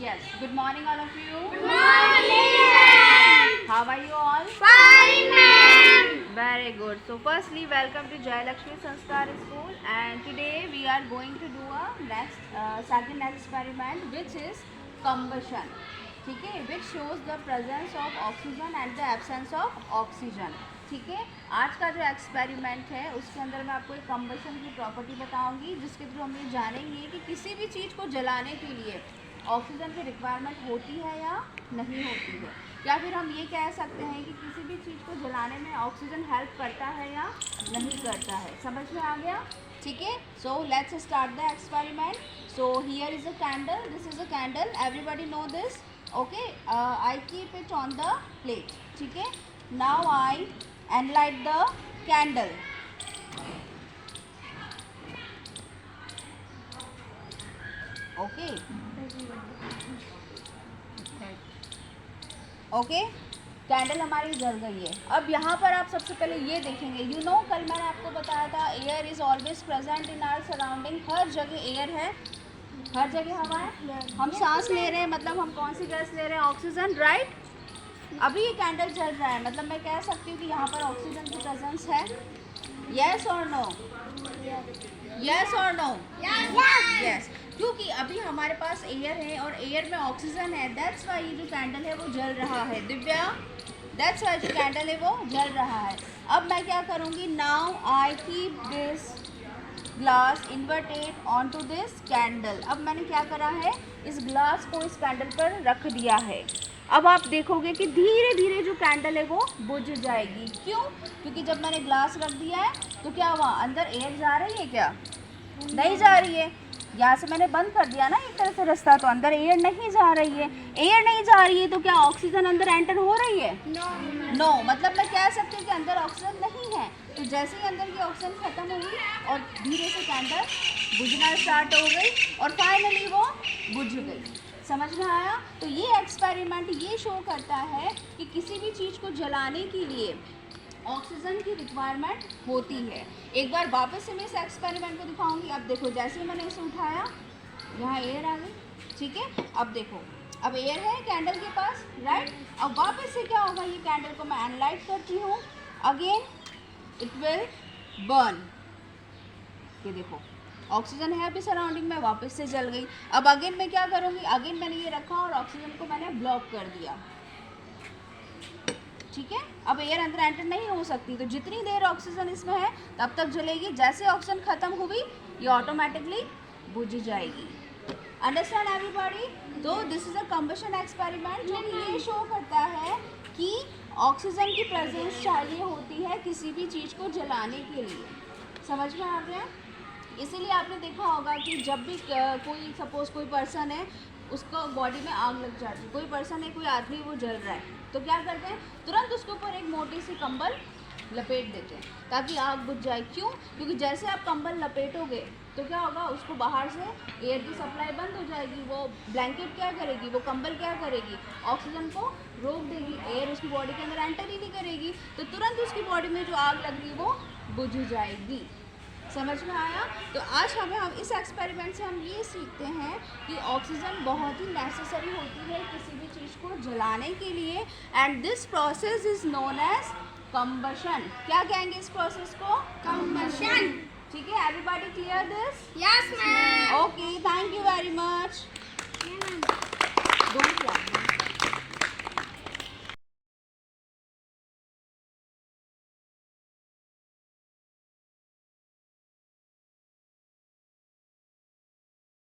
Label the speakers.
Speaker 1: Yes. Good morning, all of you.
Speaker 2: Good morning, ma'am.
Speaker 1: How are you all?
Speaker 2: Fine, ma'am.
Speaker 1: Very good. So, firstly, welcome to Jai Lakshmi Sanskar School, and today we are going to do a second experiment, which is combustion. ठीक है, which shows the presence of oxygen and the absence of oxygen. ठीक है, आज का जो experiment है उसके अंदर मैं आपको एक कम्बशन की प्रॉपर्टी बताऊंगी, जिसके थ्रू हम ये जानेंगे कि किसी भी चीज़ को जलाने के लिए ऑक्सीजन की रिक्वायरमेंट होती है या नहीं होती है, या फिर हम ये कह सकते हैं कि किसी भी चीज़ को जलाने में ऑक्सीजन हेल्प करता है या नहीं करता है. समझ में आ गया? ठीक है. So let's start the experiment. So here is a candle. This is a candle. Everybody know this. Okay, I keep it on the plate. ठीक है. Now I एनलाइट the candle. Okay okay, candle हमारी जल गई है. अब यहाँ पर आप सबसे पहले ये देखेंगे, यू नो कल मैंने आपको बताया था air is always present in our surrounding. हर जगह एयर है, हर जगह हवा है. हम सांस ले रहे हैं, मतलब हम कौन सी गैस ले रहे हैं? Oxygen, right. अभी ये कैंडल जल रहा है, मतलब मैं कह सकती हूँ कि यहाँ पर ऑक्सीजन की प्रेजेंस है. येस और नो? येस और नो? यस. क्योंकि अभी हमारे पास एयर है और एयर में ऑक्सीजन है, दैट्स वाई ये जो कैंडल है वो जल रहा है. दिव्या, दैट्स वाई जो कैंडल है वो जल रहा है. अब मैं क्या करूँगी? Now I keep this glass inverted on to this candle. अब मैंने क्या करा है? इस ग्लास को इस कैंडल पर रख दिया है. अब आप देखोगे कि धीरे धीरे जो कैंडल है वो बुझ जाएगी. क्यों? क्योंकि जब मैंने ग्लास रख दिया है तो क्या हुआ? अंदर एयर जा रही है क्या? नहीं जा रही है. यहाँ से मैंने बंद कर दिया ना एक तरह से रास्ता, तो अंदर एयर नहीं जा रही है. एयर नहीं जा रही है तो क्या ऑक्सीजन अंदर एंटर हो रही है? नो. मतलब मैं कह सकती हूँ कि अंदर ऑक्सीजन नहीं है. तो जैसे ही अंदर की ऑक्सीजन खत्म हुई और धीरे से कैंडल बुझना स्टार्ट हो गई और फाइनली वो बुझ गई. समझ में आया? तो ये एक्सपेरिमेंट ये शो करता है कि किसी भी चीज़ को जलाने के लिए ऑक्सीजन की रिक्वायरमेंट होती है. एक बार वापस से मैं इस एक्सपेरिमेंट को दिखाऊंगी. अब देखो, जैसे ही मैंने इसे उठाया यहाँ एयर आ गई. ठीक है. अब देखो, अब एयर है कैंडल के पास, राइट. अब वापस से क्या होगा? ये कैंडल को मैं एनलाइट करती हूँ. Again it will burn. ये देखो ऑक्सीजन है अभी सराउंडिंग में, वापस से जल गई. अब अगेन मैं क्या करूँगी? अगेन मैंने ये रखा और ऑक्सीजन को मैंने ब्लॉक कर दिया. ठीक है. अब एयर अंदर एंटर नहीं हो सकती, तो जितनी देर ऑक्सीजन इसमें है तब तक जलेगी. जैसे ऑक्सीजन खत्म हुई ये ऑटोमेटिकली बुझ जाएगी. Understand everybody? तो this is a combustion experiment जो ये शो करता है कि ऑक्सीजन की प्रेजेंस चाहिए होती है किसी भी चीज़ को जलाने के लिए. समझ में आ गया? इसीलिए आपने देखा होगा कि जब भी कोई सपोज कोई पर्सन है, उसको बॉडी में आग लग जाती है, कोई पर्सन है, कोई आदमी वो जल रहा है, तो क्या करते हैं? तुरंत उसके ऊपर एक मोटी सी कंबल लपेट देते हैं ताकि आग बुझ जाए. क्यों? क्योंकि जैसे आप कंबल लपेटोगे तो क्या होगा? उसको बाहर से एयर की सप्लाई बंद हो जाएगी. वो ब्लैंकेट क्या करेगी? वो कंबल क्या करेगी? ऑक्सीजन को रोक देगी. एयर उसकी बॉडी के अंदर एंटर ही नहीं करेगी, तो तुरंत उसकी बॉडी में जो आग लग रही है वो बुझ जाएगी. समझ में आया? तो आज हम इस एक्सपेरिमेंट से हम ये सीखते हैं कि ऑक्सीजन बहुत ही नेसेसरी होती है किसी भी चीज़ को जलाने के लिए. And this process is known as combustion. क्या कहेंगे इस प्रोसेस को?
Speaker 2: Combustion.
Speaker 1: ठीक है. Everybody clear this?
Speaker 2: Yes, ma'am.
Speaker 1: Okay, thank you very much.
Speaker 2: Yeah, ma'am.